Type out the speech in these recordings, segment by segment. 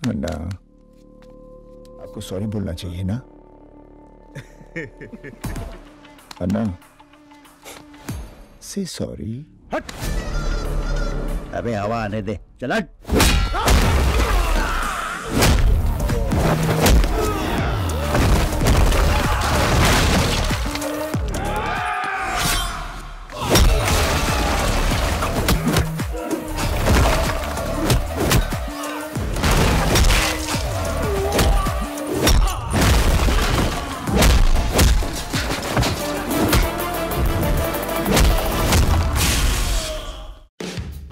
अन्ना, आपको सॉरी बोलना चाहिए ना? अन्ना, से सॉरी। अबे हवा आने दे, चल हट।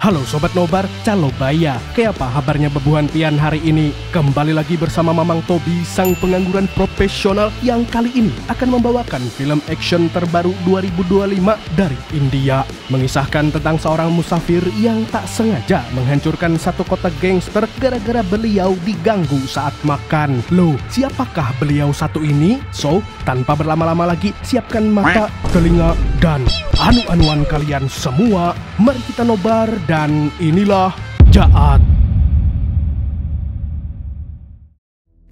Halo Sobat Nobar, Calobaya. Kayak apa kabarnya bebuhan pian hari ini? Kembali lagi bersama Mamang Tobi, sang pengangguran profesional yang kali ini akan membawakan film action terbaru 2025 dari India. Mengisahkan tentang seorang musafir yang tak sengaja menghancurkan satu kota gangster gara-gara beliau diganggu saat makan. Loh, siapakah beliau satu ini? So, tanpa berlama-lama lagi, siapkan mata, telinga, dan anu-anuan kalian semua. Mari kita nobar dan inilah Jaat.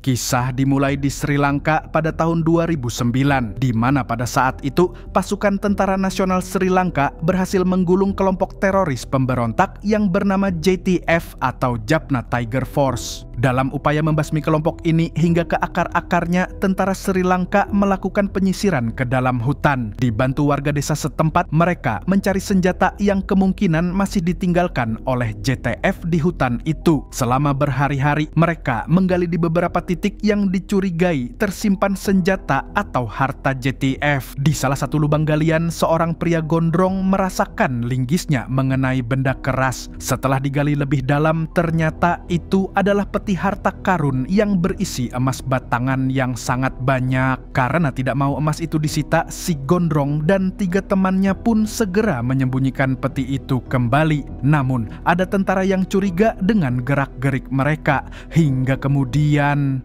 Kisah dimulai di Sri Lanka pada tahun 2009, di mana pada saat itu pasukan Tentara Nasional Sri Lanka berhasil menggulung kelompok teroris pemberontak yang bernama JTF atau Jaffna Tiger Force. Dalam upaya membasmi kelompok ini hingga ke akar-akarnya, tentara Sri Lanka melakukan penyisiran ke dalam hutan. Dibantu warga desa setempat, mereka mencari senjata yang kemungkinan masih ditinggalkan oleh JTF di hutan itu. Selama berhari-hari, mereka menggali di beberapa titik yang dicurigai tersimpan senjata atau harta JTF. Di salah satu lubang galian, seorang pria gondrong merasakan linggisnya mengenai benda keras. Setelah digali lebih dalam, ternyata itu adalah peti harta karun yang berisi emas batangan yang sangat banyak. Karena tidak mau emas itu disita, si gondrong dan 3 temannya pun segera menyembunyikan peti itu kembali. Namun, ada tentara yang curiga dengan gerak-gerik mereka. Hingga kemudian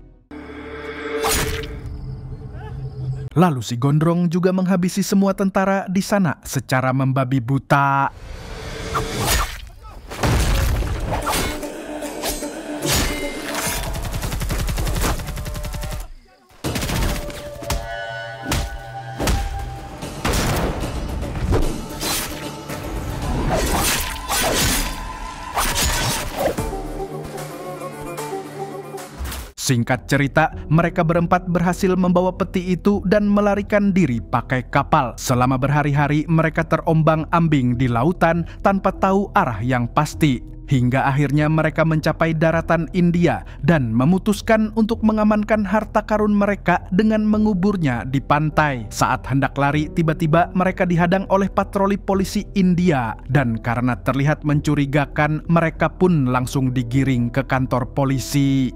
lalu si gondrong juga menghabisi semua tentara di sana secara membabi buta. Singkat cerita, mereka berempat berhasil membawa peti itu dan melarikan diri pakai kapal. Selama berhari-hari, mereka terombang-ambing di lautan tanpa tahu arah yang pasti. Hingga akhirnya mereka mencapai daratan India dan memutuskan untuk mengamankan harta karun mereka dengan menguburnya di pantai. Saat hendak lari, tiba-tiba mereka dihadang oleh patroli polisi India. Dan karena terlihat mencurigakan, mereka pun langsung digiring ke kantor polisi.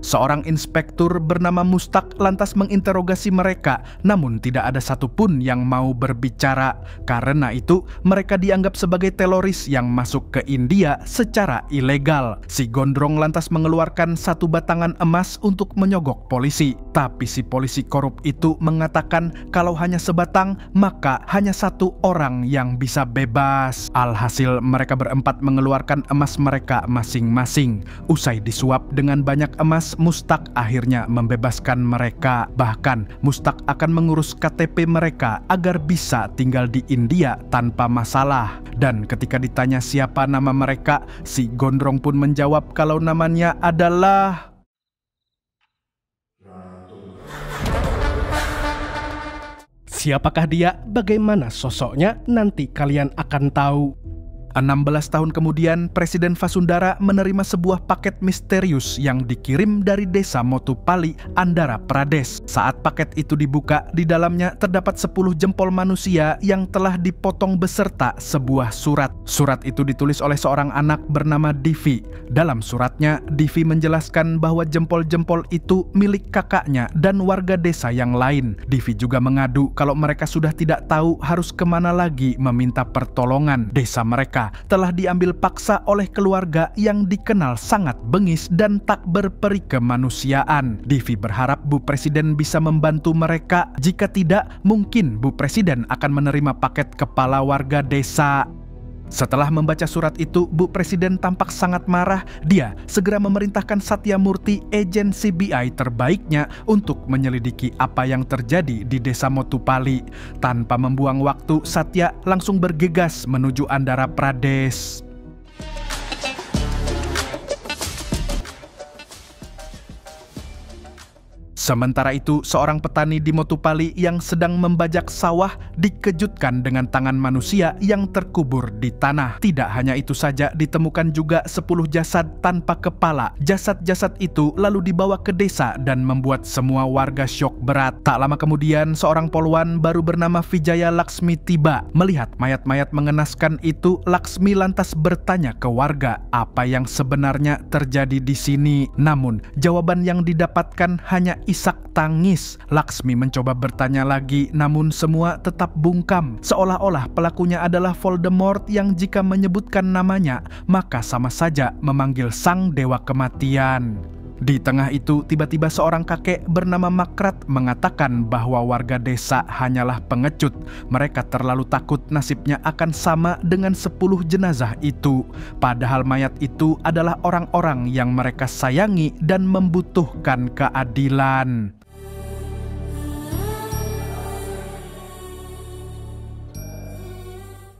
Seorang inspektur bernama Mustak lantas menginterogasi mereka, namun tidak ada satupun yang mau berbicara. Karena itu, mereka dianggap sebagai teroris yang masuk ke India secara ilegal. Si gondrong lantas mengeluarkan 1 batangan emas untuk menyogok polisi. Tapi si polisi korup itu mengatakan kalau hanya sebatang, maka hanya 1 orang yang bisa bebas. Alhasil, mereka berempat mengeluarkan emas mereka masing-masing. Usai disuap dengan banyak emas, Mustak akhirnya membebaskan mereka. Bahkan Mustak akan mengurus KTP mereka agar bisa tinggal di India tanpa masalah. Dan ketika ditanya siapa nama mereka, si gondrong pun menjawab kalau namanya adalah siapakah dia? Bagaimana sosoknya? Nanti kalian akan tahu. 16 tahun kemudian, Presiden Vasundara menerima sebuah paket misterius yang dikirim dari desa Motupalli, Andhra Pradesh. Saat paket itu dibuka, di dalamnya terdapat 10 jempol manusia yang telah dipotong beserta sebuah surat. Surat itu ditulis oleh seorang anak bernama Divi. Dalam suratnya, Divi menjelaskan bahwa jempol-jempol itu milik kakaknya dan warga desa yang lain. Divi juga mengadu kalau mereka sudah tidak tahu harus kemana lagi meminta pertolongan. Desa mereka telah diambil paksa oleh keluarga yang dikenal sangat bengis dan tak berperi kemanusiaan. Divi berharap Bu Presiden bisa membantu mereka. Jika tidak, mungkin Bu Presiden akan menerima paket kepala warga desa. Setelah membaca surat itu, Bu Presiden tampak sangat marah. Dia segera memerintahkan Satya Murti, agen CBI terbaiknya, untuk menyelidiki apa yang terjadi di desa Motupalli. Tanpa membuang waktu, Satya langsung bergegas menuju Andhra Pradesh. Sementara itu, seorang petani di Motupalli yang sedang membajak sawah dikejutkan dengan tangan manusia yang terkubur di tanah. Tidak hanya itu saja, ditemukan juga 10 jasad tanpa kepala. Jasad-jasad itu lalu dibawa ke desa dan membuat semua warga syok berat. Tak lama kemudian, seorang polwan baru bernama Vijaya Laksmi tiba. Melihat mayat-mayat mengenaskan itu, Laksmi lantas bertanya ke warga apa yang sebenarnya terjadi di sini. Namun, jawaban yang didapatkan hanya isak tangis. Laksmi mencoba bertanya lagi, namun semua tetap bungkam. Seolah-olah pelakunya adalah Voldemort yang jika menyebutkan namanya, maka sama saja memanggil sang dewa kematian. Di tengah itu, tiba-tiba seorang kakek bernama Makrat mengatakan bahwa warga desa hanyalah pengecut. Mereka terlalu takut nasibnya akan sama dengan 10 jenazah itu. Padahal mayat itu adalah orang-orang yang mereka sayangi dan membutuhkan keadilan.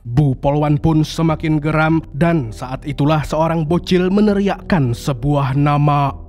Bu Polwan pun semakin geram dan saat itulah seorang bocil meneriakkan sebuah nama.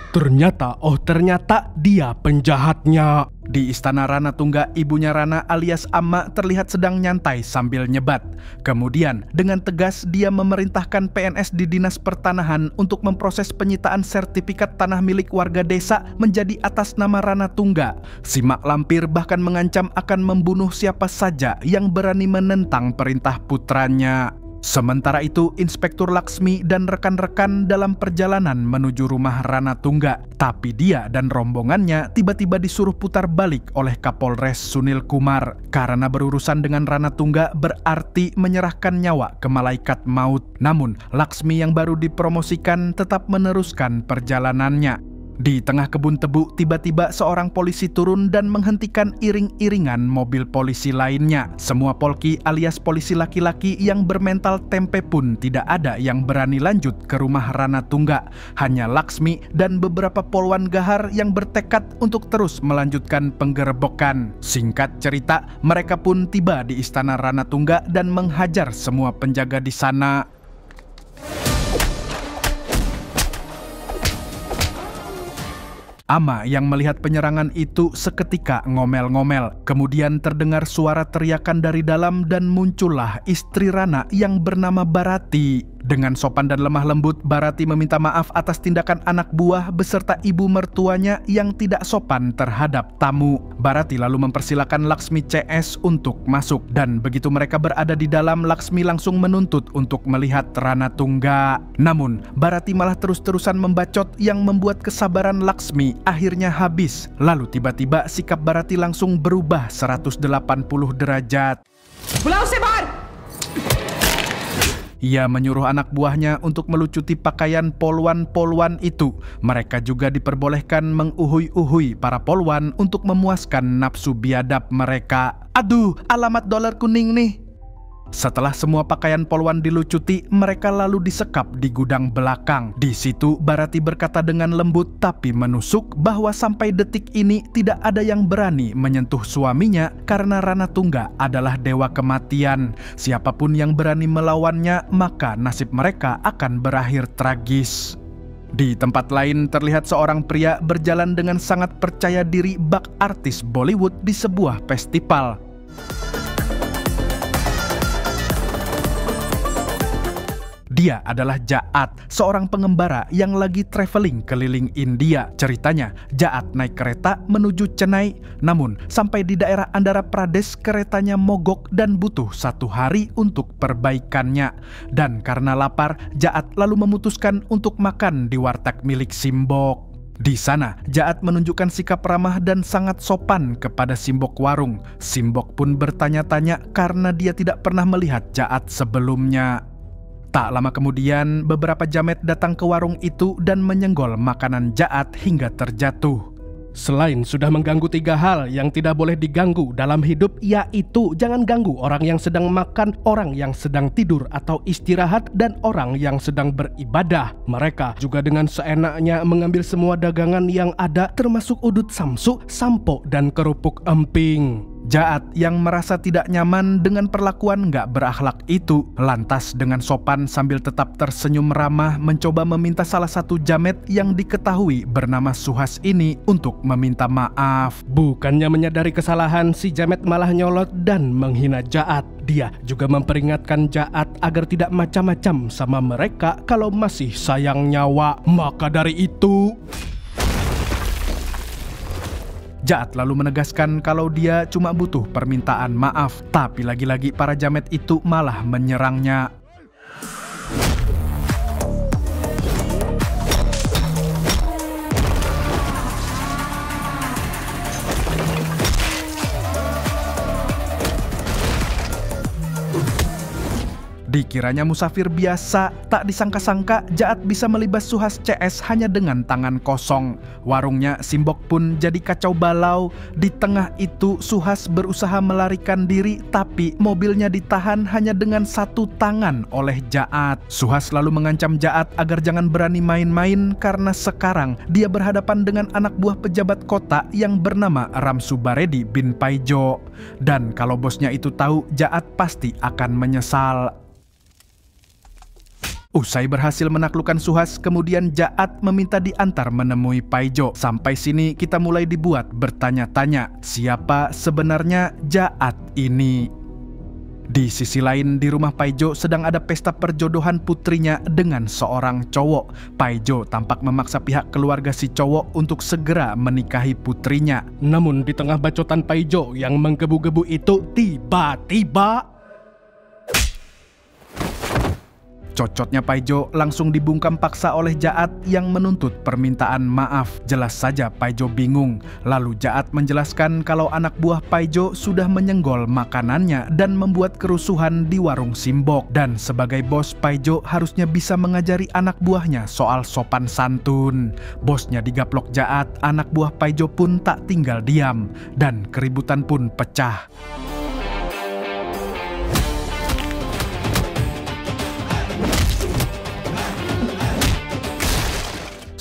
Ternyata dia penjahatnya. Di istana Rana Tungga, ibunya Rana alias Amma terlihat sedang nyantai sambil nyebat. Kemudian dengan tegas dia memerintahkan PNS di Dinas Pertanahan untuk memproses penyitaan sertifikat tanah milik warga desa menjadi atas nama Rana Tungga. Si mak lampir bahkan mengancam akan membunuh siapa saja yang berani menentang perintah putranya. Sementara itu, Inspektur Laksmi dan rekan-rekan dalam perjalanan menuju rumah Rana Tungga. Tapi dia dan rombongannya tiba-tiba disuruh putar balik oleh Kapolres Sunil Kumar. Karena berurusan dengan Rana Tungga berarti menyerahkan nyawa ke malaikat maut. Namun, Laksmi yang baru dipromosikan tetap meneruskan perjalanannya. Di tengah kebun tebu, tiba-tiba seorang polisi turun dan menghentikan iring-iringan mobil polisi lainnya. Semua polki alias polisi laki-laki yang bermental tempe pun tidak ada yang berani lanjut ke rumah Rana Tungga. Hanya Laksmi dan beberapa polwan gahar yang bertekad untuk terus melanjutkan penggerebekan. Singkat cerita, mereka pun tiba di istana Rana Tungga dan menghajar semua penjaga di sana. Amma yang melihat penyerangan itu seketika ngomel-ngomel. Kemudian terdengar suara teriakan dari dalam dan muncullah istri Rana yang bernama Barati. Dengan sopan dan lemah lembut, Barati meminta maaf atas tindakan anak buah beserta ibu mertuanya yang tidak sopan terhadap tamu. Barati lalu mempersilakan Laksmi CS untuk masuk. Dan begitu mereka berada di dalam, Laksmi langsung menuntut untuk melihat Rana Tungga. Namun, Barati malah terus-terusan membacot yang membuat kesabaran Laksmi akhirnya habis. Lalu tiba-tiba sikap Barati langsung berubah 180 derajat. Pulau Sebar! Ia menyuruh anak buahnya untuk melucuti pakaian polwan-polwan itu. Mereka juga diperbolehkan menguhui-uhui para polwan untuk memuaskan nafsu biadab mereka. Aduh, alamat dolar kuning nih. Setelah semua pakaian polwan dilucuti, mereka lalu disekap di gudang belakang. Di situ Barati berkata dengan lembut tapi menusuk bahwa sampai detik ini tidak ada yang berani menyentuh suaminya karena Rana Tungga adalah dewa kematian. Siapapun yang berani melawannya, maka nasib mereka akan berakhir tragis. Di tempat lain terlihat seorang pria berjalan dengan sangat percaya diri bak artis Bollywood di sebuah festival. Dia adalah Jaat, seorang pengembara yang lagi traveling keliling India. Ceritanya, Jaat naik kereta menuju Chennai, namun sampai di daerah Andhra Pradesh keretanya mogok dan butuh 1 hari untuk perbaikannya. Dan karena lapar, Jaat lalu memutuskan untuk makan di warteg milik Simbok. Di sana, Jaat menunjukkan sikap ramah dan sangat sopan kepada Simbok warung. Simbok pun bertanya-tanya karena dia tidak pernah melihat Jaat sebelumnya. Tak lama kemudian, beberapa jamet datang ke warung itu dan menyenggol makanan Jaat hingga terjatuh. Selain sudah mengganggu 3 hal yang tidak boleh diganggu dalam hidup, yaitu jangan ganggu orang yang sedang makan, orang yang sedang tidur atau istirahat, dan orang yang sedang beribadah. Mereka juga dengan seenaknya mengambil semua dagangan yang ada, termasuk udut samsu, sampo, dan kerupuk emping. Jaat yang merasa tidak nyaman dengan perlakuan nggak berakhlak itu, lantas dengan sopan sambil tetap tersenyum ramah mencoba meminta salah satu jamet yang diketahui bernama Suhas ini untuk meminta maaf. Bukannya menyadari kesalahan, si jamet malah nyolot dan menghina Jaat. Dia juga memperingatkan Jaat agar tidak macam-macam sama mereka kalau masih sayang nyawa. Maka dari itu, Jaat lalu menegaskan kalau dia cuma butuh permintaan maaf, tapi lagi-lagi para jamet itu malah menyerangnya. Dikiranya musafir biasa, tak disangka-sangka Jaat bisa melibas Suhas CS hanya dengan tangan kosong. Warungnya Simbok pun jadi kacau balau. Di tengah itu Suhas berusaha melarikan diri, tapi mobilnya ditahan hanya dengan 1 tangan oleh Jaat. Suhas lalu mengancam Jaat agar jangan berani main-main karena sekarang dia berhadapan dengan anak buah pejabat kota yang bernama Ramsubaredi bin Paijo. Dan kalau bosnya itu tahu, Jaat pasti akan menyesal. Usai berhasil menaklukkan Suhas, kemudian Jaat meminta diantar menemui Paijo. Sampai sini kita mulai dibuat bertanya-tanya, siapa sebenarnya Jaat ini? Di sisi lain, di rumah Paijo sedang ada pesta perjodohan putrinya dengan seorang cowok. Paijo tampak memaksa pihak keluarga si cowok untuk segera menikahi putrinya. namun di tengah bacotan Paijo yang menggebu-gebu itu, tiba-tiba Cocotnya Paijo langsung dibungkam paksa oleh Jaat yang menuntut permintaan maaf. Jelas saja Paijo bingung. Lalu Jaat menjelaskan kalau anak buah Paijo sudah menyenggol makanannya dan membuat kerusuhan di warung Simbok. Dan sebagai bos, Paijo harusnya bisa mengajari anak buahnya soal sopan santun. Bosnya digaplok Jaat, anak buah Paijo pun tak tinggal diam. Dan keributan pun pecah.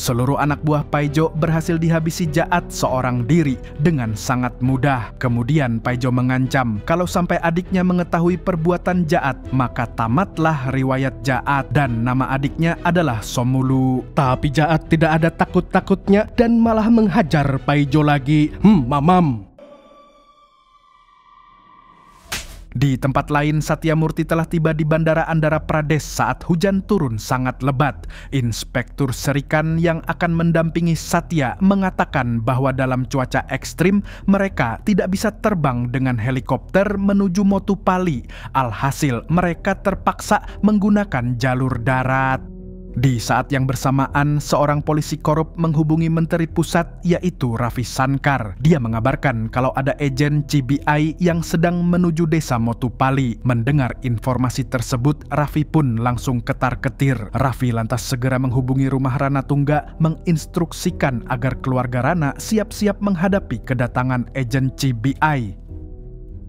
Seluruh anak buah Paijo berhasil dihabisi Jaat seorang diri dengan sangat mudah. Kemudian Paijo mengancam kalau sampai adiknya mengetahui perbuatan Jaat, maka tamatlah riwayat Jaat, dan nama adiknya adalah Somulu. Tapi Jaat tidak ada takut-takutnya dan malah menghajar Paijo lagi. Mamam. Di tempat lain, Satya Murti telah tiba di Bandara Andhra Pradesh saat hujan turun sangat lebat. Inspektur Serikan yang akan mendampingi Satya mengatakan bahwa dalam cuaca ekstrim, mereka tidak bisa terbang dengan helikopter menuju Motupalli. Alhasil, mereka terpaksa menggunakan jalur darat. Di saat yang bersamaan, seorang polisi korup menghubungi Menteri Pusat, yaitu Ravi Shankar. Dia mengabarkan kalau ada agen CBI yang sedang menuju desa Motupalli. Mendengar informasi tersebut, Ravi pun langsung ketar-ketir. Ravi lantas segera menghubungi rumah Rana Tungga, menginstruksikan agar keluarga Rana siap-siap menghadapi kedatangan agen CBI.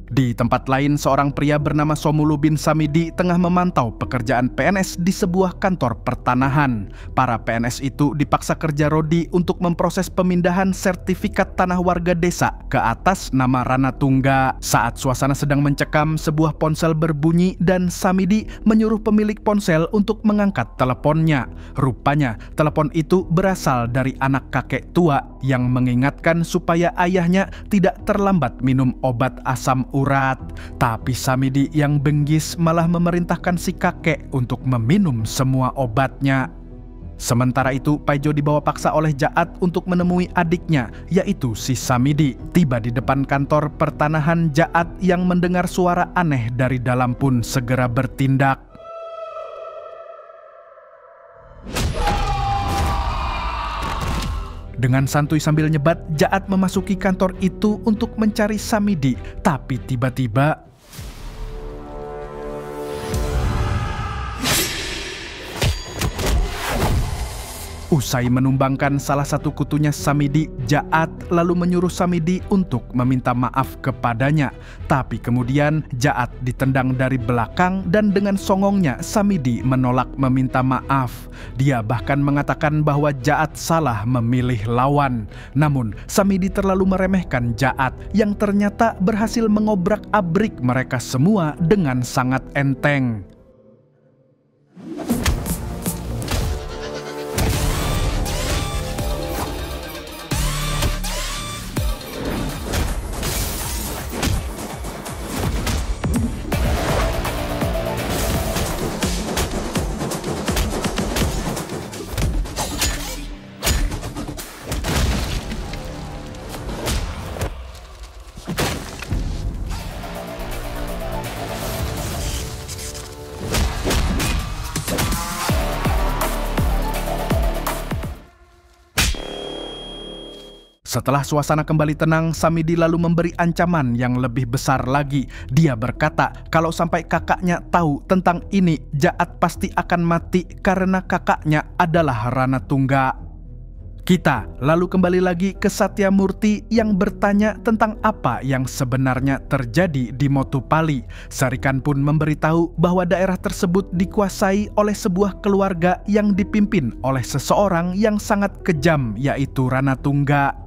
Di tempat lain, seorang pria bernama Somulu bin Samidi tengah memantau pekerjaan PNS di sebuah kantor pertanahan. Para PNS itu dipaksa kerja rodi untuk memproses pemindahan sertifikat tanah warga desa ke atas nama Rana Tungga. Saat suasana sedang mencekam, sebuah ponsel berbunyi dan Samidi menyuruh pemilik ponsel untuk mengangkat teleponnya. Rupanya, telepon itu berasal dari anak kakek tua yang mengingatkan supaya ayahnya tidak terlambat minum obat asam urat. Tapi Samidi yang benggis malah memerintahkan si kakek untuk meminum semua obatnya. Sementara itu, Paijo dibawa paksa oleh Jaat untuk menemui adiknya, yaitu si Samidi. Tiba di depan kantor pertanahan, Jaat yang mendengar suara aneh dari dalam pun segera bertindak. Dengan santuy sambil nyebat, Jaat memasuki kantor itu untuk mencari Samidi. Tapi tiba-tiba usai menumbangkan salah satu kutunya Samidi, Jaat lalu menyuruh Samidi untuk meminta maaf kepadanya. Tapi kemudian Jaat ditendang dari belakang dan dengan songongnya Samidi menolak meminta maaf. Dia bahkan mengatakan bahwa Jaat salah memilih lawan. Namun Samidi terlalu meremehkan Jaat yang ternyata berhasil mengobrak-abrik mereka semua dengan sangat enteng. Setelah suasana kembali tenang, Samidi lalu memberi ancaman yang lebih besar lagi. Dia berkata kalau sampai kakaknya tahu tentang ini, Jaat pasti akan mati karena kakaknya adalah Ranatungga. Kita lalu kembali lagi ke Satyamurti yang bertanya tentang apa yang sebenarnya terjadi di Motupali. Sarikan pun memberitahu bahwa daerah tersebut dikuasai oleh sebuah keluarga yang dipimpin oleh seseorang yang sangat kejam, yaitu Ranatungga.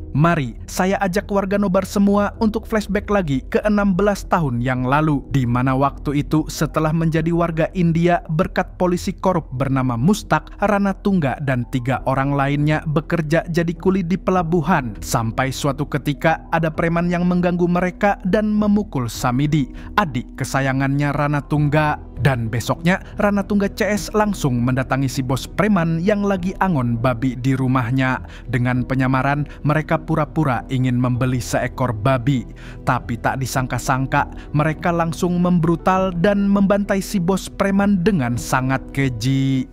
Mari saya ajak warga Nobar semua untuk flashback lagi ke 16 tahun yang lalu, di mana waktu itu setelah menjadi warga India berkat polisi korup bernama Mustak, Ranatungga dan 3 orang lainnya bekerja jadi kuli di pelabuhan. Sampai suatu ketika ada preman yang mengganggu mereka dan memukul Samidi, adik kesayangannya Ranatungga. Dan besoknya Ranatungga CS langsung mendatangi si bos preman yang lagi angon babi di rumahnya. Dengan penyamaran mereka pura-pura ingin membeli seekor babi. Tapi tak disangka-sangka mereka langsung membrutal dan membantai si bos preman dengan sangat keji.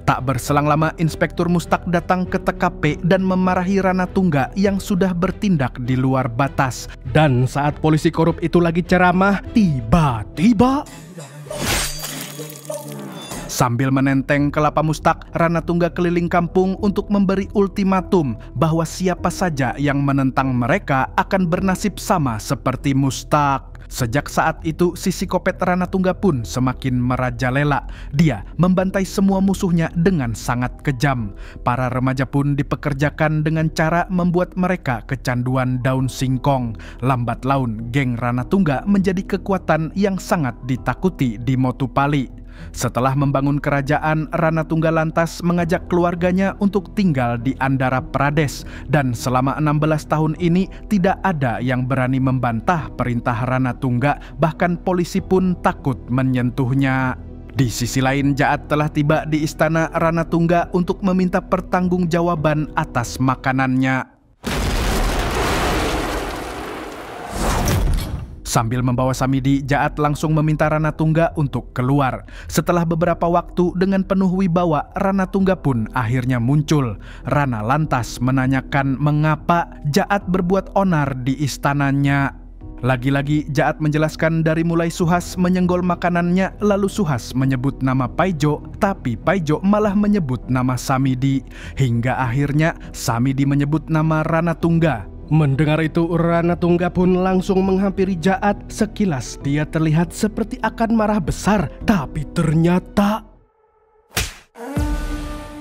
Tak berselang lama, Inspektur Mustak datang ke TKP dan memarahi Ranatungga yang sudah bertindak di luar batas. Dan saat polisi korup itu lagi ceramah, tiba-tiba sambil menenteng kelapa Mustak, Ranatungga keliling kampung untuk memberi ultimatum bahwa siapa saja yang menentang mereka akan bernasib sama seperti Mustak. Sejak saat itu, si psikopat Ranatungga pun semakin merajalela. Dia membantai semua musuhnya dengan sangat kejam. Para remaja pun dipekerjakan dengan cara membuat mereka kecanduan daun singkong. Lambat laun, geng Ranatungga menjadi kekuatan yang sangat ditakuti di Motupali. Setelah membangun kerajaan, Ranatungga lantas mengajak keluarganya untuk tinggal di Andhra Pradesh. Dan selama 16 tahun ini tidak ada yang berani membantah perintah Ranatungga, bahkan polisi pun takut menyentuhnya. Di sisi lain, Jaat telah tiba di istana Ranatungga untuk meminta pertanggungjawaban atas makanannya. Sambil membawa Samidi, Jaat langsung meminta Ranatungga untuk keluar. Setelah beberapa waktu dengan penuh wibawa, Ranatungga pun akhirnya muncul. Rana lantas menanyakan mengapa Jaat berbuat onar di istananya. Lagi-lagi Jaat menjelaskan dari mulai Suhas menyenggol makanannya, lalu Suhas menyebut nama Paijo, tapi Paijo malah menyebut nama Samidi. Hingga akhirnya Samidi menyebut nama Ranatungga. Mendengar itu, Ranatungga pun langsung menghampiri Jaat. Sekilas dia terlihat seperti akan marah besar, tapi ternyata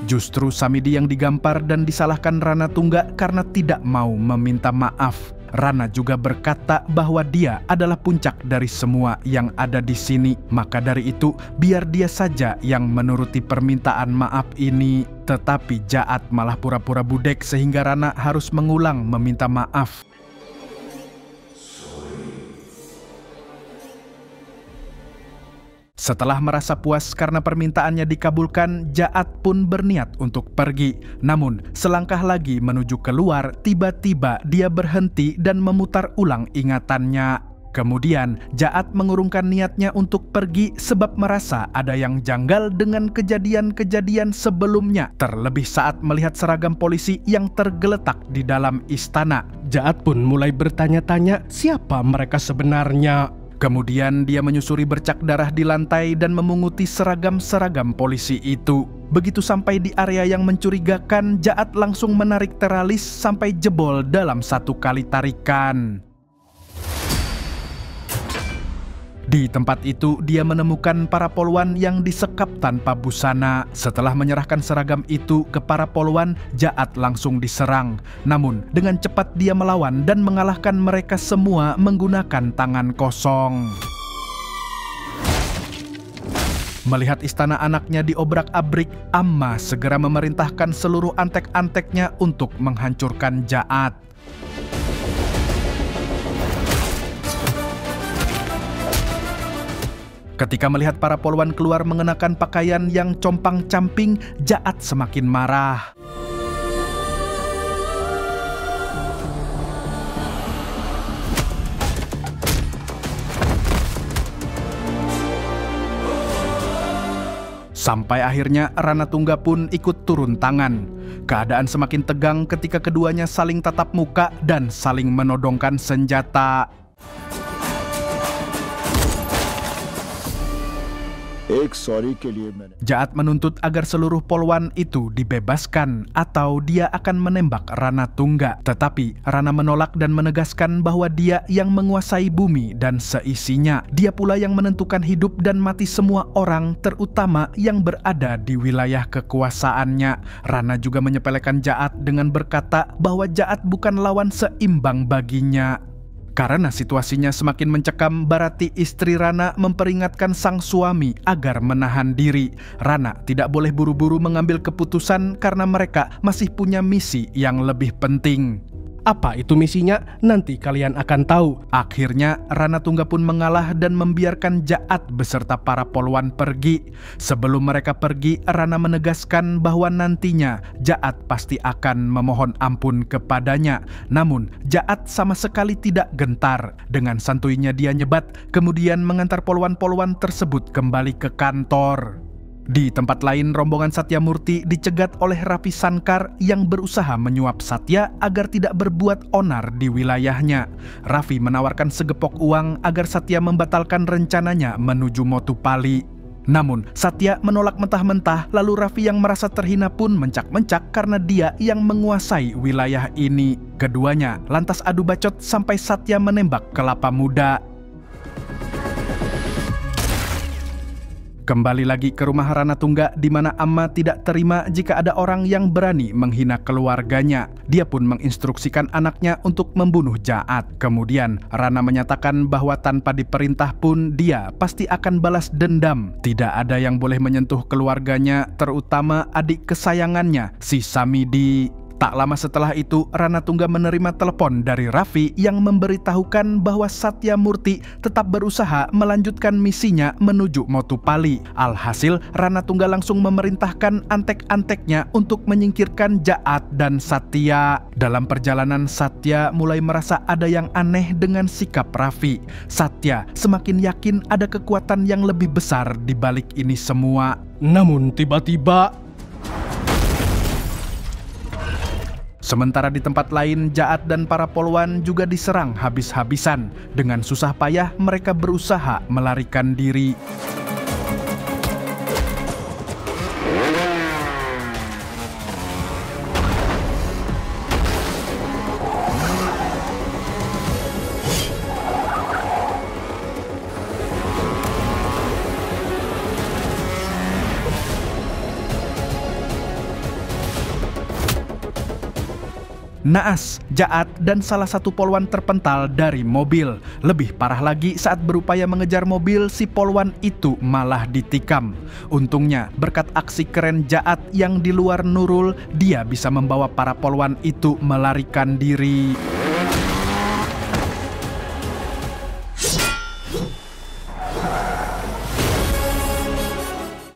justru Samidi yang digampar dan disalahkan Ranatungga karena tidak mau meminta maaf. Rana juga berkata bahwa dia adalah puncak dari semua yang ada di sini. Maka dari itu, biar dia saja yang menuruti permintaan maaf ini. Tetapi Jaat malah pura-pura budek sehingga Rana harus mengulang meminta maaf. Setelah merasa puas karena permintaannya dikabulkan, Jaat pun berniat untuk pergi. Namun, selangkah lagi menuju keluar, tiba-tiba dia berhenti dan memutar ulang ingatannya. Kemudian, Jaat mengurungkan niatnya untuk pergi sebab merasa ada yang janggal dengan kejadian-kejadian sebelumnya, terlebih saat melihat seragam polisi yang tergeletak di dalam istana. Jaat pun mulai bertanya-tanya siapa mereka sebenarnya. Kemudian dia menyusuri bercak darah di lantai dan memunguti seragam-seragam polisi itu. Begitu sampai di area yang mencurigakan, Jaat langsung menarik teralis sampai jebol dalam satu kali tarikan. Di tempat itu, dia menemukan para polwan yang disekap tanpa busana. Setelah menyerahkan seragam itu ke para polwan, Jaat langsung diserang. Namun, dengan cepat dia melawan dan mengalahkan mereka semua menggunakan tangan kosong. Melihat istana anaknya diobrak-abrik, Amma segera memerintahkan seluruh antek-anteknya untuk menghancurkan Jaat. Ketika melihat para polwan keluar mengenakan pakaian yang compang-camping, Jaat semakin marah. Sampai akhirnya Ranatungga pun ikut turun tangan. Keadaan semakin tegang ketika keduanya saling tatap muka dan saling menodongkan senjata. Jaat menuntut agar seluruh polwan itu dibebaskan atau dia akan menembak Ranatungga. Tetapi Rana menolak dan menegaskan bahwa dia yang menguasai bumi dan seisinya. Dia pula yang menentukan hidup dan mati semua orang, terutama yang berada di wilayah kekuasaannya. Rana juga menyepelekan Jaat dengan berkata bahwa Jaat bukan lawan seimbang baginya. Karena situasinya semakin mencekam, Barati istri Rana memperingatkan sang suami agar menahan diri. Rana tidak boleh buru-buru mengambil keputusan karena mereka masih punya misi yang lebih penting. Apa itu misinya? Nanti kalian akan tahu. Akhirnya Ranatungga pun mengalah dan membiarkan Jaat beserta para polwan pergi. Sebelum mereka pergi, Rana menegaskan bahwa nantinya Jaat pasti akan memohon ampun kepadanya. Namun Jaat sama sekali tidak gentar. Dengan santuinya dia nyebat, kemudian mengantar polwan-polwan tersebut kembali ke kantor. Di tempat lain, rombongan Satyamurti dicegat oleh Raffi Sankar yang berusaha menyuap Satya agar tidak berbuat onar di wilayahnya. Raffi menawarkan segepok uang agar Satya membatalkan rencananya menuju Motupali. Namun, Satya menolak mentah-mentah, lalu Raffi yang merasa terhina pun mencak-mencak karena dia yang menguasai wilayah ini. Keduanya lantas adu bacot sampai Satya menembak kelapa muda. Kembali lagi ke rumah Ranatungga di mana Amma tidak terima jika ada orang yang berani menghina keluarganya. Dia pun menginstruksikan anaknya untuk membunuh Jaat. Kemudian Rana menyatakan bahwa tanpa diperintah pun dia pasti akan balas dendam. Tidak ada yang boleh menyentuh keluarganya, terutama adik kesayangannya, si Samidi. Tak lama setelah itu, Ranatungga menerima telepon dari Raffi yang memberitahukan bahwa Satyamurti tetap berusaha melanjutkan misinya menuju Motupali. Alhasil, Ranatungga langsung memerintahkan antek-anteknya untuk menyingkirkan Jaat dan Satya. Dalam perjalanan, Satya mulai merasa ada yang aneh dengan sikap Raffi. Satya semakin yakin ada kekuatan yang lebih besar di balik ini semua. Namun tiba-tiba sementara di tempat lain, Jaat dan para polwan juga diserang habis-habisan. Dengan susah payah mereka berusaha melarikan diri. Naas, Jaat, dan salah satu polwan terpental dari mobil. Lebih parah lagi, saat berupaya mengejar mobil, si polwan itu malah ditikam. Untungnya, berkat aksi keren Jaat yang di luar Nurul, dia bisa membawa para polwan itu melarikan diri.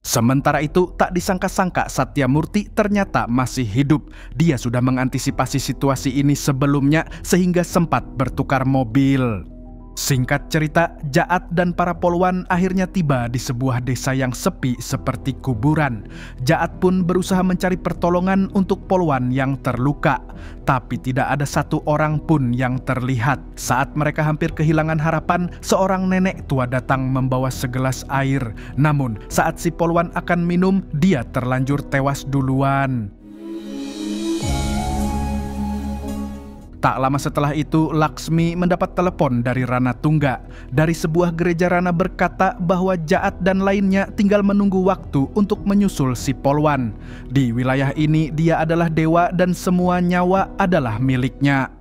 Sementara itu, tak disangka-sangka Satyamurti ternyata masih hidup. Dia sudah mengantisipasi situasi ini sebelumnya sehingga sempat bertukar mobil. Singkat cerita, Jaat dan para poluan akhirnya tiba di sebuah desa yang sepi seperti kuburan. Jaat pun berusaha mencari pertolongan untuk poluan yang terluka, tapi tidak ada satu orang pun yang terlihat. Saat mereka hampir kehilangan harapan, seorang nenek tua datang membawa segelas air. Namun, saat si poluan akan minum, dia terlanjur tewas duluan. Tak lama setelah itu, Laksmi mendapat telepon dari Rana Tungga. Dari sebuah gereja, Rana berkata bahwa Jaat dan lainnya tinggal menunggu waktu untuk menyusul si Polwan. Di wilayah ini, dia adalah dewa dan semua nyawa adalah miliknya.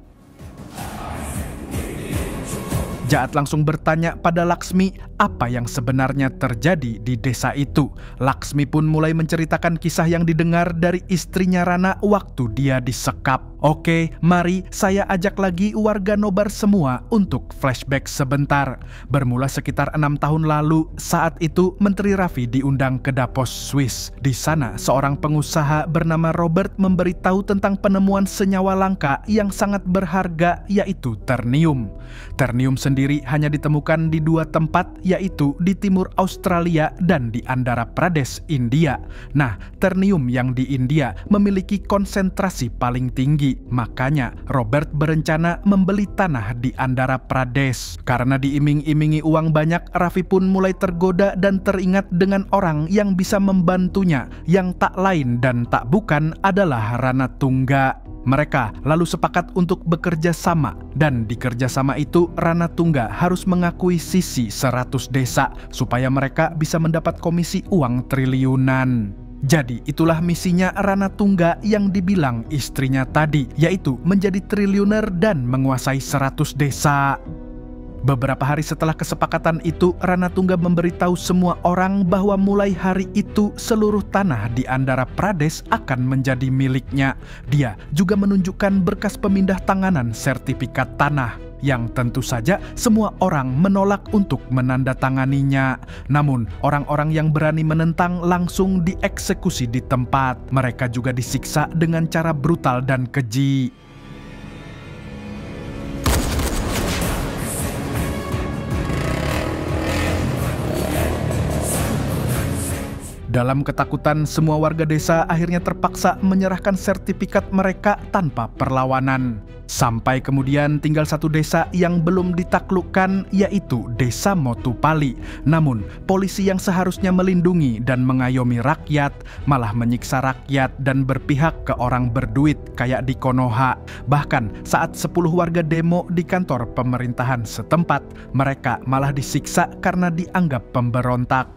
Jaat langsung bertanya pada Laksmi apa yang sebenarnya terjadi di desa itu. Laksmi pun mulai menceritakan kisah yang didengar dari istrinya Rana waktu dia disekap. Oke, mari saya ajak lagi warga Nobar semua untuk flashback sebentar. Bermula sekitar 6 tahun lalu, saat itu Menteri Raffi diundang ke Davos, Swiss. Di sana, seorang pengusaha bernama Robert memberitahu tentang penemuan senyawa langka yang sangat berharga, yaitu ternium. Ternium sendiri hanya ditemukan di 2 tempat, yaitu di timur Australia dan di Andhra Pradesh, India. Nah, ternium yang di India memiliki konsentrasi paling tinggi. Makanya Robert berencana membeli tanah di Andhra Pradesh. Karena diiming-imingi uang banyak, Raffi pun mulai tergoda dan teringat dengan orang yang bisa membantunya, yang tak lain dan tak bukan adalah Rana Tungga. Mereka lalu sepakat untuk bekerja sama, dan di kerjasama itu Rana Tungga harus mengakuisisi 100 desa supaya mereka bisa mendapat komisi uang triliunan. Jadi itulah misinya Rana Tungga yang dibilang istrinya tadi, yaitu menjadi triliuner dan menguasai 100 desa. Beberapa hari setelah kesepakatan itu, Rana Tungga memberitahu semua orang bahwa mulai hari itu seluruh tanah di Andhra Pradesh akan menjadi miliknya. Dia juga menunjukkan berkas pemindah tanganan sertifikat tanah, yang tentu saja semua orang menolak untuk menandatanganinya. Namun, orang-orang yang berani menentang langsung dieksekusi di tempat. Mereka juga disiksa dengan cara brutal dan keji. Dalam ketakutan, semua warga desa akhirnya terpaksa menyerahkan sertifikat mereka tanpa perlawanan. Sampai kemudian tinggal 1 desa yang belum ditaklukkan, yaitu Desa Motupalli. Namun, polisi yang seharusnya melindungi dan mengayomi rakyat malah menyiksa rakyat dan berpihak ke orang berduit kayak di Konoha. Bahkan saat 10 warga demo di kantor pemerintahan setempat, mereka malah disiksa karena dianggap pemberontak.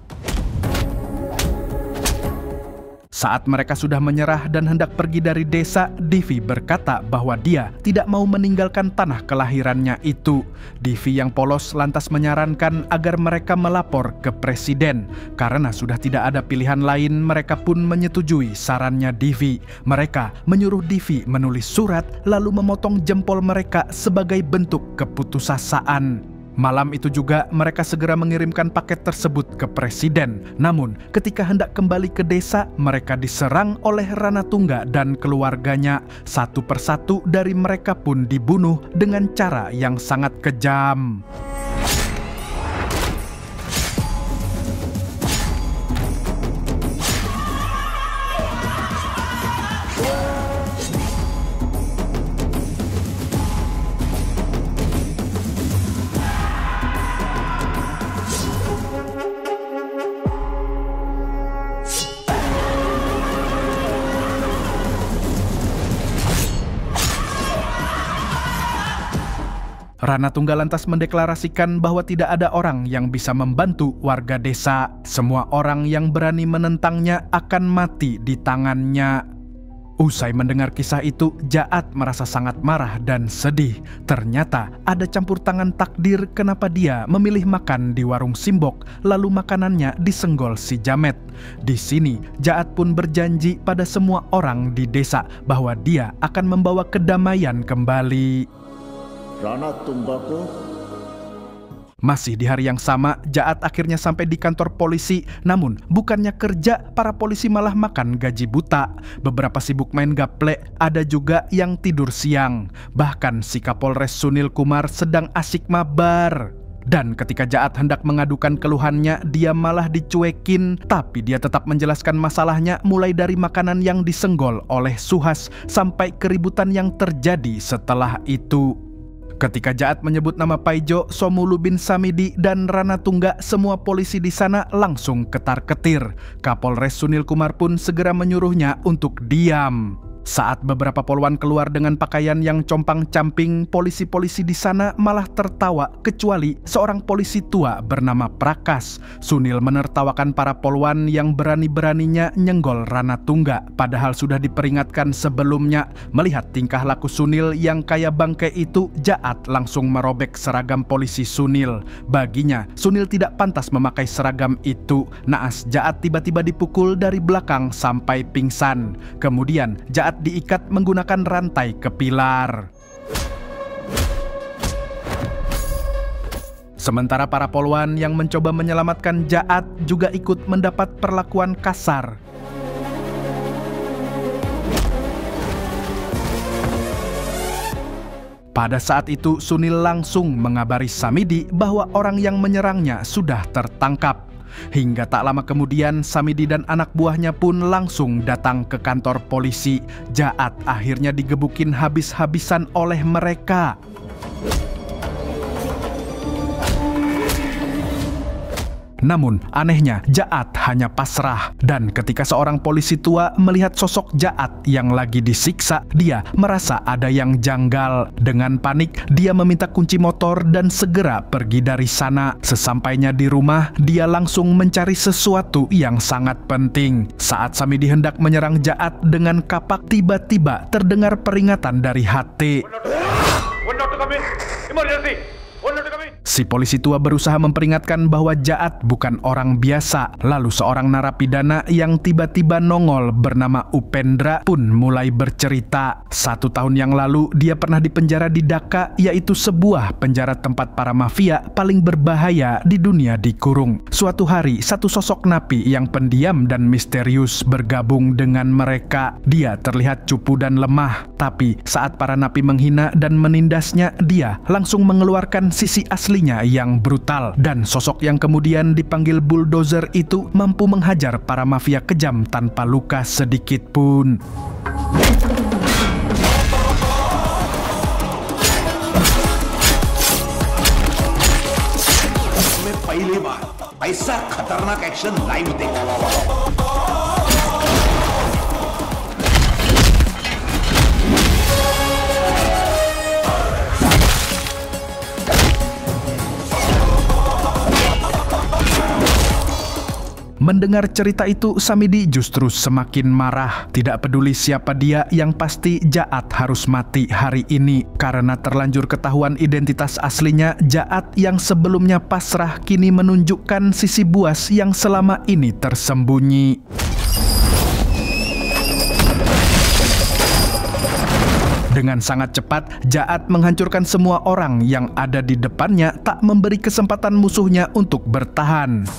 Saat mereka sudah menyerah dan hendak pergi dari desa, Divi berkata bahwa dia tidak mau meninggalkan tanah kelahirannya itu. Divi yang polos lantas menyarankan agar mereka melapor ke presiden. Karena sudah tidak ada pilihan lain, mereka pun menyetujui sarannya Divi. Mereka menyuruh Divi menulis surat lalu memotong jempol mereka sebagai bentuk keputusasaan. Malam itu juga mereka segera mengirimkan paket tersebut ke presiden. Namun ketika hendak kembali ke desa, mereka diserang oleh Rana Tungga dan keluarganya. Satu persatu dari mereka pun dibunuh dengan cara yang sangat kejam. Rana Tungga lantas mendeklarasikan bahwa tidak ada orang yang bisa membantu warga desa. Semua orang yang berani menentangnya akan mati di tangannya. Usai mendengar kisah itu, Jaat merasa sangat marah dan sedih. Ternyata ada campur tangan takdir kenapa dia memilih makan di warung Simbok, lalu makanannya disenggol si Jamet. Di sini, Jaat pun berjanji pada semua orang di desa bahwa dia akan membawa kedamaian kembali. Rana Tunggaku Masih di hari yang sama, Jaat akhirnya sampai di kantor polisi. Namun, bukannya kerja, para polisi malah makan gaji buta. Beberapa sibuk main gaple, ada juga yang tidur siang. Bahkan si Kapolres Sunil Kumar sedang asik mabar. Dan ketika Jaat hendak mengadukan keluhannya, dia malah dicuekin. Tapi dia tetap menjelaskan masalahnya, mulai dari makanan yang disenggol oleh Suhas sampai keributan yang terjadi setelah itu. Ketika Jaat menyebut nama Paijo, Somulu bin Samidi, dan Rana Tungga, semua polisi di sana langsung ketar-ketir. Kapolres Sunil Kumar pun segera menyuruhnya untuk diam. Saat beberapa poluan keluar dengan pakaian yang compang-camping, polisi-polisi di sana malah tertawa, kecuali seorang polisi tua bernama Prakas. Sunil menertawakan para poluan yang berani-beraninya nyenggol Rana Tungga, padahal sudah diperingatkan sebelumnya. Melihat tingkah laku Sunil yang kaya bangke itu, Jaat langsung merobek seragam polisi Sunil. Baginya, Sunil tidak pantas memakai seragam itu. Naas Jaat tiba-tiba dipukul dari belakang sampai pingsan. Kemudian, Jaat diikat menggunakan rantai ke pilar. Sementara para poluan yang mencoba menyelamatkan Jaat juga ikut mendapat perlakuan kasar. Pada saat itu, Sunil langsung mengabari Samidi bahwa orang yang menyerangnya sudah tertangkap. Hingga tak lama kemudian, Samidi dan anak buahnya pun langsung datang ke kantor polisi. Jaat akhirnya digebukin habis-habisan oleh mereka. Namun anehnya Jaat hanya pasrah, dan ketika seorang polisi tua melihat sosok Jaat yang lagi disiksa, dia merasa ada yang janggal. Dengan panik, dia meminta kunci motor dan segera pergi dari sana. Sesampainya di rumah, dia langsung mencari sesuatu yang sangat penting. Saat Samidi hendak menyerang Jaat dengan kapak, tiba-tiba terdengar peringatan dari HT. Si polisi tua berusaha memperingatkan bahwa Jaat bukan orang biasa. Lalu seorang narapidana yang tiba-tiba nongol bernama Upendra pun mulai bercerita. 1 tahun yang lalu dia pernah dipenjara di Dhaka, yaitu sebuah penjara tempat para mafia paling berbahaya di dunia dikurung. Suatu hari, satu sosok napi yang pendiam dan misterius bergabung dengan mereka. Dia terlihat cupu dan lemah, tapi saat para napi menghina dan menindasnya, dia langsung mengeluarkan sisi aslinya yang brutal, dan sosok yang kemudian dipanggil bulldozer itu mampu menghajar para mafia kejam tanpa luka sedikit pun. पहली बार ऐसा खतरनाक action live देखा। Mendengar cerita itu, Samidi justru semakin marah. Tidak peduli siapa dia, yang pasti Jaat harus mati hari ini. Karena terlanjur ketahuan identitas aslinya, Jaat yang sebelumnya pasrah kini menunjukkan sisi buas yang selama ini tersembunyi. Dengan sangat cepat, Jaat menghancurkan semua orang yang ada di depannya, tak memberi kesempatan musuhnya untuk bertahan.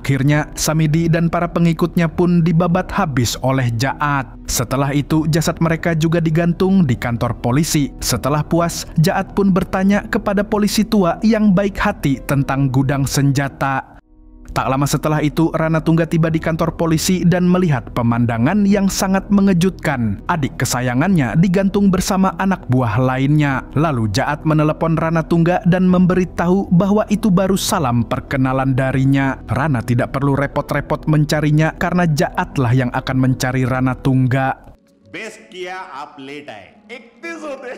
Akhirnya, Samidi dan para pengikutnya pun dibabat habis oleh Jaat. Setelah itu, jasad mereka juga digantung di kantor polisi. Setelah puas, Jaat pun bertanya kepada polisi tua yang baik hati tentang gudang senjata. Tak lama setelah itu, Ranatungga tiba di kantor polisi dan melihat pemandangan yang sangat mengejutkan. Adik kesayangannya digantung bersama anak buah lainnya. Lalu Jaat menelepon Ranatungga dan memberitahu bahwa itu baru salam perkenalan darinya. Rana tidak perlu repot-repot mencarinya karena Jaatlah yang akan mencari Ranatungga. Best किया आप लेट आए 31 होते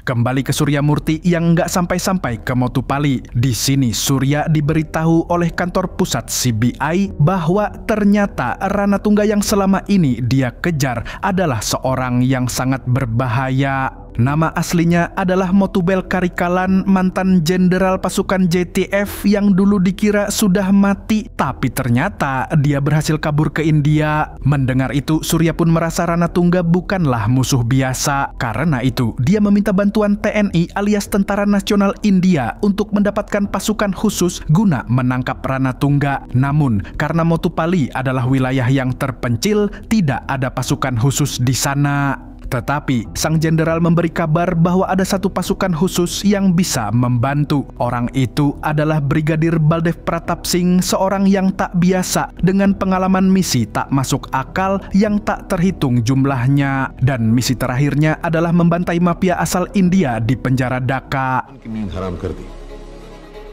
Kembali ke Surya Murti yang nggak sampai-sampai ke Motupalli. Di sini Surya diberitahu oleh kantor pusat CBI bahwa ternyata Ranatungga yang selama ini dia kejar adalah seorang yang sangat berbahaya. Nama aslinya adalah Motubel Karikalan, mantan jenderal pasukan JTF yang dulu dikira sudah mati, tapi ternyata dia berhasil kabur ke India. Mendengar itu, Surya pun merasa Ranatungga bukanlah musuh biasa. Karena itu, dia meminta bantuan TNI alias Tentara Nasional India untuk mendapatkan pasukan khusus guna menangkap Ranatungga. Namun, karena Motupalli adalah wilayah yang terpencil, tidak ada pasukan khusus di sana. Tetapi, sang jenderal memberi kabar bahwa ada satu pasukan khusus yang bisa membantu. Orang itu adalah Brigadir Baldev Pratap Singh, seorang yang tak biasa dengan pengalaman misi tak masuk akal yang tak terhitung jumlahnya. Dan misi terakhirnya adalah membantai mafia asal India di penjara Dhaka. हराम कर दी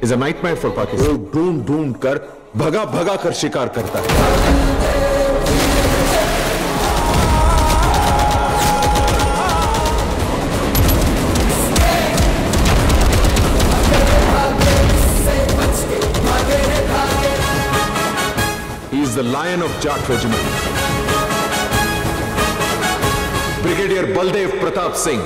is a nightmare for Pakistan. ढूंढ कर भगा कर शिकार करता है. The Lion of Jat Regiment, Brigadier Baldev Pratap Singh,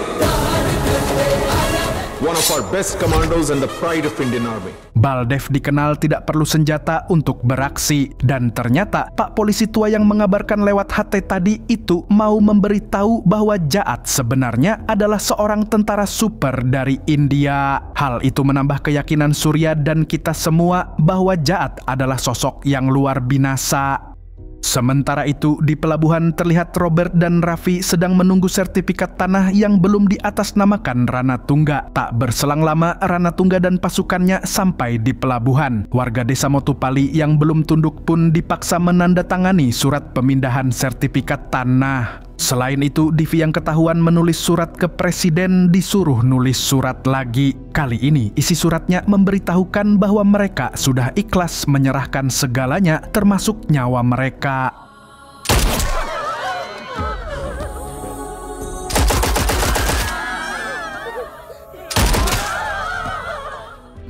one of our best commandos and the pride of Indian Army. Baldev dikenal tidak perlu senjata untuk beraksi, dan ternyata Pak Polisi tua yang mengabarkan lewat HT tadi itu mau memberitahu bahwa Jaat sebenarnya adalah seorang tentara super dari India. Hal itu menambah keyakinan Surya dan kita semua bahwa Jaat adalah sosok yang luar binasa. Sementara itu, di pelabuhan terlihat Robert dan Raffi sedang menunggu sertifikat tanah yang belum diatasnamakan Ranatungga. Tak berselang lama, Ranatungga dan pasukannya sampai di pelabuhan. Warga desa Motupalli yang belum tunduk pun dipaksa menandatangani surat pemindahan sertifikat tanah. Selain itu, Divi yang ketahuan menulis surat ke presiden disuruh nulis surat lagi. Kali ini, isi suratnya memberitahukan bahwa mereka sudah ikhlas menyerahkan segalanya termasuk nyawa mereka.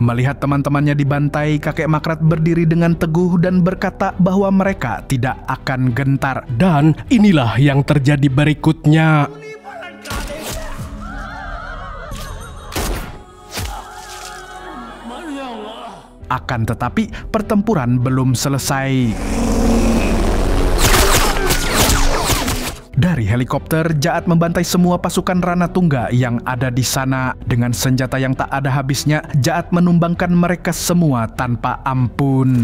Melihat teman-temannya dibantai, kakek Makrat berdiri dengan teguh dan berkata bahwa mereka tidak akan gentar. Dan inilah yang terjadi berikutnya. Akan tetapi, pertempuran belum selesai. Dari helikopter, Jaat membantai semua pasukan Ranatungga yang ada di sana. Dengan senjata yang tak ada habisnya, Jaat menumbangkan mereka semua tanpa ampun.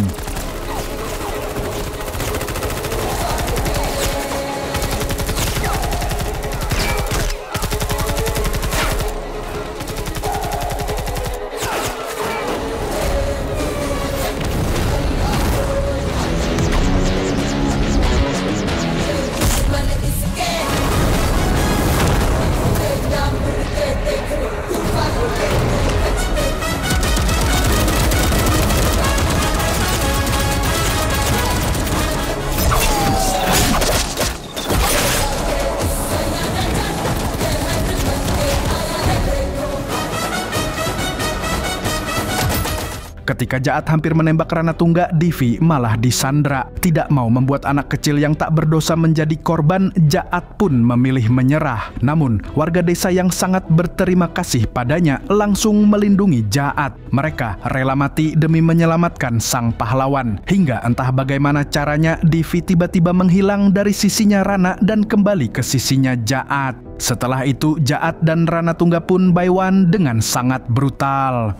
Ketika Jaat hampir menembak Ranatungga, Divi malah disandra. Tidak mau membuat anak kecil yang tak berdosa menjadi korban, Jaat pun memilih menyerah. Namun, warga desa yang sangat berterima kasih padanya langsung melindungi Jaat. Mereka rela mati demi menyelamatkan sang pahlawan. Hingga entah bagaimana caranya, Divi tiba-tiba menghilang dari sisinya Rana dan kembali ke sisinya Jaat. Setelah itu Jaat dan Ranatungga pun baiwan dengan sangat brutal.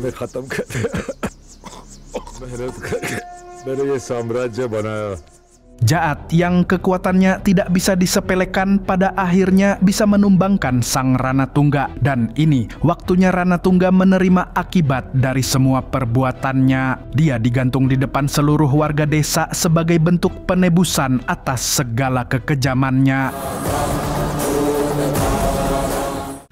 में खत्म कर मेहनत करके मैंने ये साम्राज्य बनाया. Jaat yang kekuatannya tidak bisa disepelekan pada akhirnya bisa menumbangkan sang Ranatungga, dan ini waktunya Ranatungga menerima akibat dari semua perbuatannya. Dia digantung di depan seluruh warga desa sebagai bentuk penebusan atas segala kekejamannya.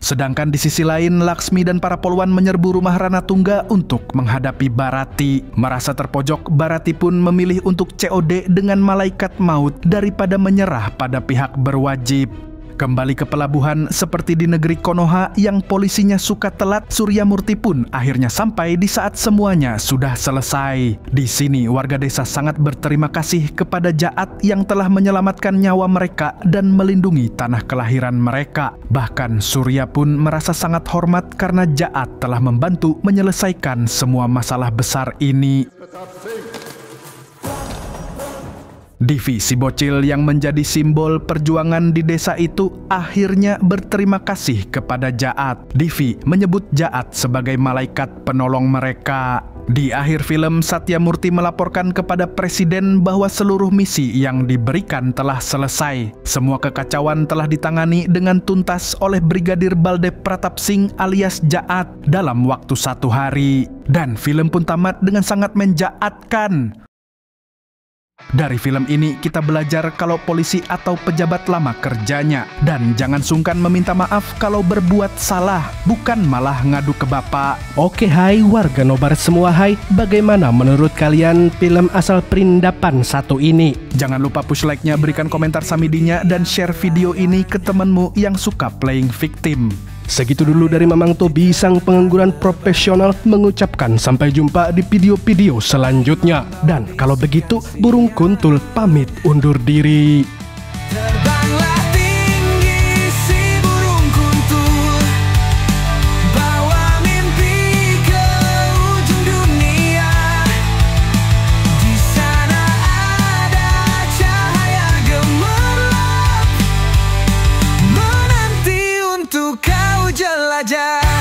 Sedangkan di sisi lain, Laksmi dan para Polwan menyerbu rumah Ranatungga untuk menghadapi Barati. Merasa terpojok, Barati pun memilih untuk COD dengan malaikat maut daripada menyerah pada pihak berwajib. Kembali ke pelabuhan seperti di negeri Konoha yang polisinya suka telat, Suryamurti pun akhirnya sampai di saat semuanya sudah selesai. Di sini warga desa sangat berterima kasih kepada Jaat yang telah menyelamatkan nyawa mereka dan melindungi tanah kelahiran mereka. Bahkan Surya pun merasa sangat hormat karena Jaat telah membantu menyelesaikan semua masalah besar ini. Divi, si bocil yang menjadi simbol perjuangan di desa itu, akhirnya berterima kasih kepada Jaat. Divi menyebut Jaat sebagai malaikat penolong mereka. Di akhir film, Satyamurti melaporkan kepada presiden bahwa seluruh misi yang diberikan telah selesai. Semua kekacauan telah ditangani dengan tuntas oleh Brigadir Baldev Pratap Singh alias Jaat dalam waktu 1 hari. Dan film pun tamat dengan sangat menjaatkan. Dari film ini kita belajar kalau polisi atau pejabat lama kerjanya, dan jangan sungkan meminta maaf kalau berbuat salah, bukan malah ngadu ke bapak. Oke, hai warga nobar semua, hai. Bagaimana menurut kalian film asal Perindapan 1 ini? Jangan lupa push like-nya, berikan komentar samidinya, dan share video ini ke temanmu yang suka playing victim. Segitu dulu dari Mamang Tobi, sang pengangguran profesional, mengucapkan sampai jumpa di video-video selanjutnya. Dan kalau begitu, Burung Kuntul pamit undur diri. Terbanglah tinggi si burung kuntul, bawa mimpi ke ujung dunia. Di sana ada cahaya gemerlap, menanti untuk kau jelajah.